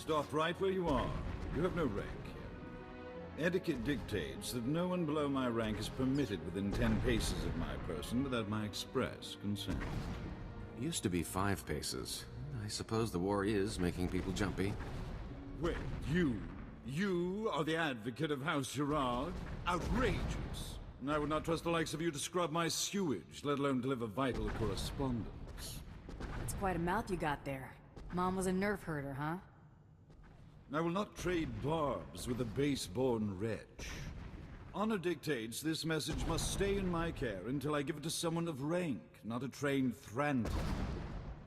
Stop right where you are. You have no rank here. Etiquette dictates that no one below my rank is permitted within 10 paces of my person without my express consent. Used to be 5 paces. I suppose the war is making people jumpy. Wait, you are the advocate of House Gerard? Outrageous! I would not trust the likes of you to scrub my sewage, let alone deliver vital correspondence. That's quite a mouth you got there. Mom was a nerf herder, huh? I will not trade barbs with a base-born wretch. Honor dictates this message must stay in my care until I give it to someone of rank, not a trained Thranton.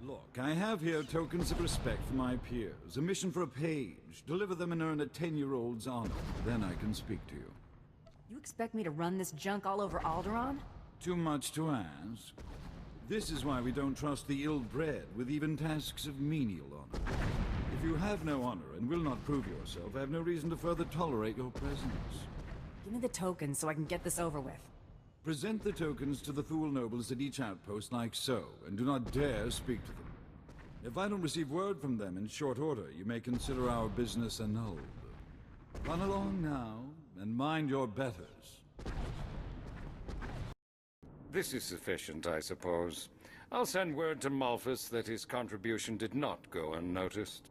Look, I have here tokens of respect for my peers, a mission for a page. Deliver them and earn a 10-year-old's honor. Then I can speak to you. You expect me to run this junk all over Alderaan? Too much to ask. This is why we don't trust the ill-bred with even tasks of menial honor. If you have no honor and will not prove yourself, I have no reason to further tolerate your presence. Give me the tokens so I can get this over with. Present the tokens to the Thule nobles at each outpost like so, and do not dare speak to them. If I don't receive word from them in short order, you may consider our business annulled. Run along now, and mind your betters. This is sufficient, I suppose. I'll send word to Malphus that his contribution did not go unnoticed.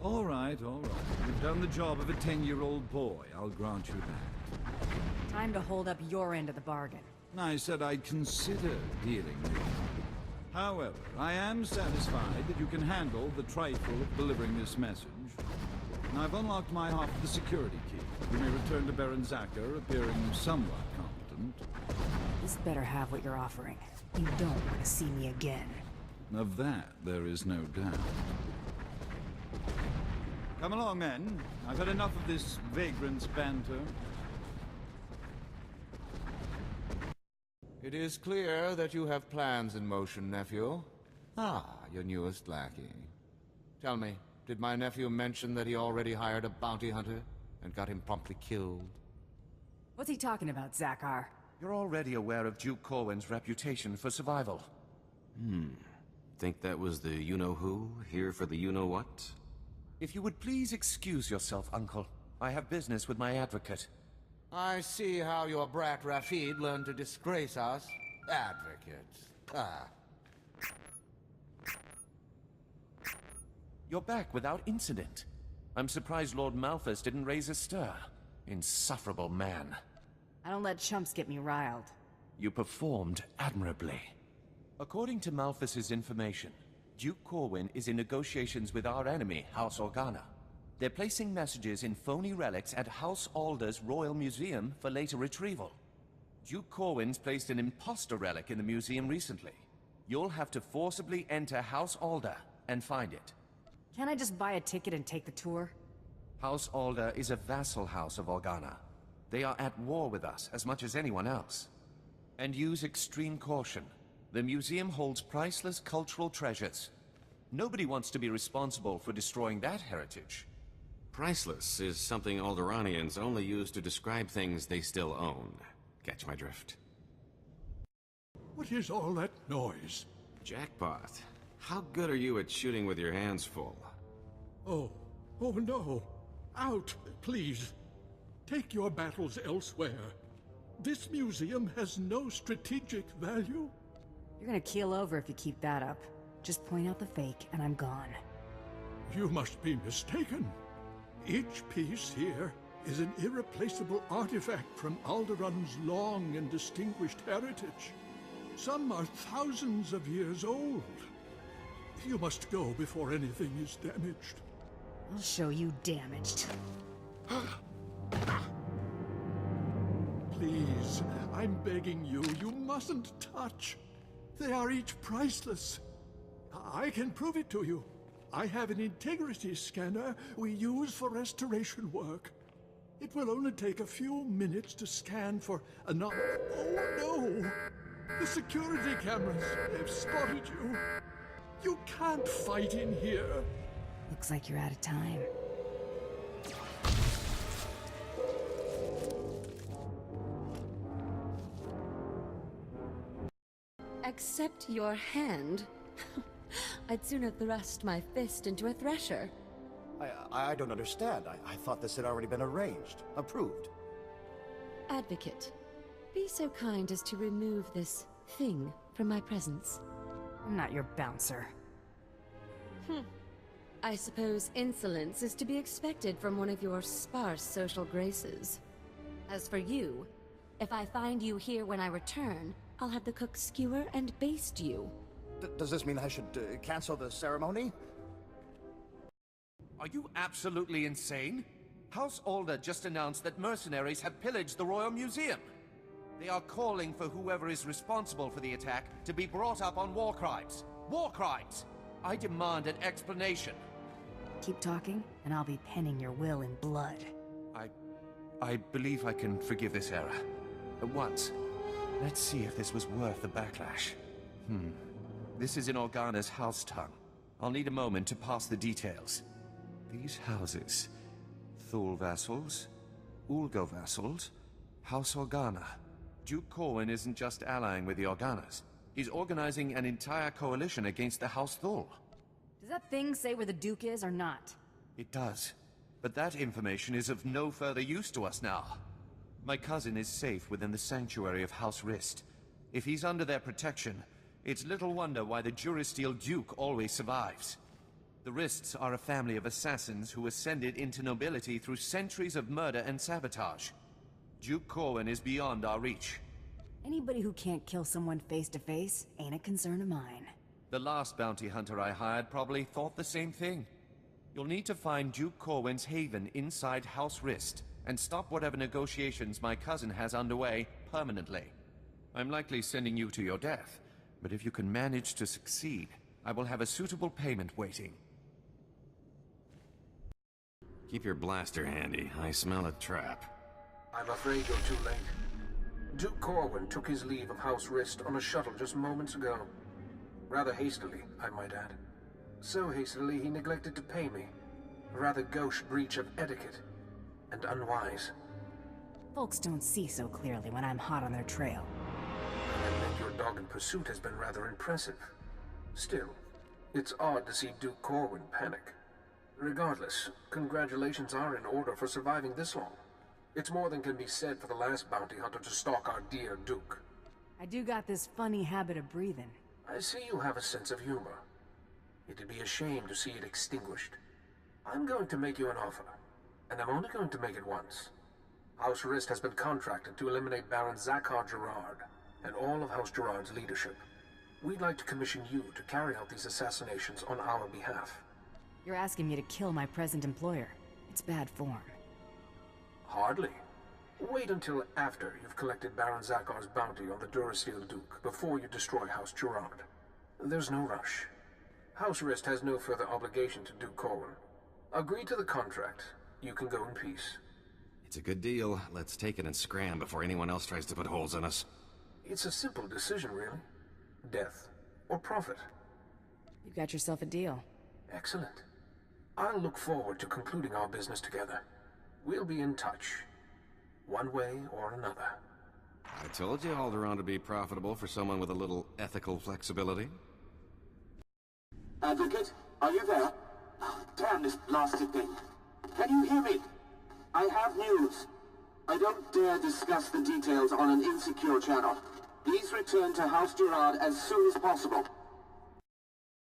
All right. You've done the job of a 10-year-old boy, I'll grant you that. Time to hold up your end of the bargain. I said I'd consider dealing with you. However, I am satisfied that you can handle the trifle of delivering this message. I've unlocked my half of the security key. You may return to Baron Zacher, appearing somewhat competent. This better have what you're offering. You don't want to see me again. Of that, there is no doubt. Come along, men. I've had enough of this vagrant's banter. It is clear that you have plans in motion, nephew. Ah, your newest lackey. Tell me, did my nephew mention that he already hired a bounty hunter and got him promptly killed? What's he talking about, Zacher? You're already aware of Duke Corwin's reputation for survival. Think that was the you-know-who, here for the you-know-what? If you would please excuse yourself, Uncle. I have business with my advocate. I see how your brat Rafid learned to disgrace us. Advocate. Ah. You're back without incident. I'm surprised Lord Malphus didn't raise a stir. Insufferable man. I don't let chumps get me riled. You performed admirably. According to Malphus's information, Duke Corwin is in negotiations with our enemy, House Organa. They're placing messages in phony relics at House Alder's Royal Museum for later retrieval. Duke Corwin's placed an imposter relic in the museum recently. You'll have to forcibly enter House Alder and find it. Can't I just buy a ticket and take the tour? House Alder is a vassal house of Organa. They are at war with us as much as anyone else. And use extreme caution. The museum holds priceless cultural treasures. Nobody wants to be responsible for destroying that heritage. Priceless is something Alderaanians only use to describe things they still own. Catch my drift? What is all that noise? Jackpot. How good are you at shooting with your hands full? Oh no. Out, please. Take your battles elsewhere. This museum has no strategic value. You're gonna keel over if you keep that up. Just point out the fake and I'm gone. You must be mistaken. Each piece here is an irreplaceable artifact from Alderaan's long and distinguished heritage. Some are thousands of years old. You must go before anything is damaged. I'll show you damaged. Please, I'm begging you, you mustn't touch. They are each priceless. I can prove it to you. I have an integrity scanner we use for restoration work. It will only take a few minutes to scan for Oh no! The security cameras have spotted you. You can't fight in here. Looks like you're out of time. Accept your hand? I'd sooner thrust my fist into a thresher. I don't understand. I thought this had already been arranged, approved. Advocate, be so kind as to remove this thing from my presence. I'm not your bouncer. I suppose insolence is to be expected from one of your sparse social graces. As for you, if I find you here when I return, I'll have the cook skewer and baste you. Does this mean I should cancel the ceremony? Are you absolutely insane? House Alder just announced that mercenaries have pillaged the Royal Museum. They are calling for whoever is responsible for the attack to be brought up on war crimes. War crimes! I demand an explanation. Keep talking, and I'll be penning your will in blood. I believe I can forgive this error. At once. Let's see if this was worth the backlash. This is in Organa's house tongue. I'll need a moment to pass the details. These houses... Thule vassals, Ulgo vassals, House Organa. Duke Corwin isn't just allying with the Organas. He's organizing an entire coalition against the House Thule. Does that thing say where the Duke is or not? It does. But that information is of no further use to us now. My cousin is safe within the sanctuary of House Rist. If he's under their protection, it's little wonder why the Durasteel Duke always survives. The Rists are a family of assassins who ascended into nobility through centuries of murder and sabotage. Duke Corwin is beyond our reach. Anybody who can't kill someone face to face ain't a concern of mine. The last bounty hunter I hired probably thought the same thing. You'll need to find Duke Corwin's haven inside House Rist, and stop whatever negotiations my cousin has underway permanently. I'm likely sending you to your death, but if you can manage to succeed, I will have a suitable payment waiting. Keep your blaster handy. I smell a trap. I'm afraid you're too late. Duke Corwin took his leave of House Rist on a shuttle just moments ago. Rather hastily, I might add. So hastily he neglected to pay me. A rather gauche breach of etiquette. And unwise. Folks don't see so clearly when I'm hot on their trail. I admit your dogged pursuit has been rather impressive. Still, it's odd to see Duke Corwin panic. Regardless, congratulations are in order for surviving this long. It's more than can be said for the last bounty hunter to stalk our dear Duke. I do got this funny habit of breathing. I see you have a sense of humor. It'd be a shame to see it extinguished. I'm going to make you an offer, and I'm only going to make it once. House Rist has been contracted to eliminate Baron Zakhar Gerard and all of House Gerard's leadership. We'd like to commission you to carry out these assassinations on our behalf. You're asking me to kill my present employer. It's bad form. Hardly. Wait until after you've collected Baron Zakhar's bounty on the Durasteel Duke before you destroy House Gerard. There's no rush. House Rist has no further obligation to Duke Corwin. Agree to the contract. You can go in peace. It's a good deal. Let's take it and scram before anyone else tries to put holes in us. It's a simple decision, really. Death or profit. You got yourself a deal. Excellent. I'll look forward to concluding our business together. We'll be in touch. One way or another. I told you Alderaan would be profitable for someone with a little ethical flexibility. Advocate, are you there? Oh, damn this blasted thing. Can you hear me? I have news. I don't dare discuss the details on an insecure channel. Please return to House Gerard as soon as possible.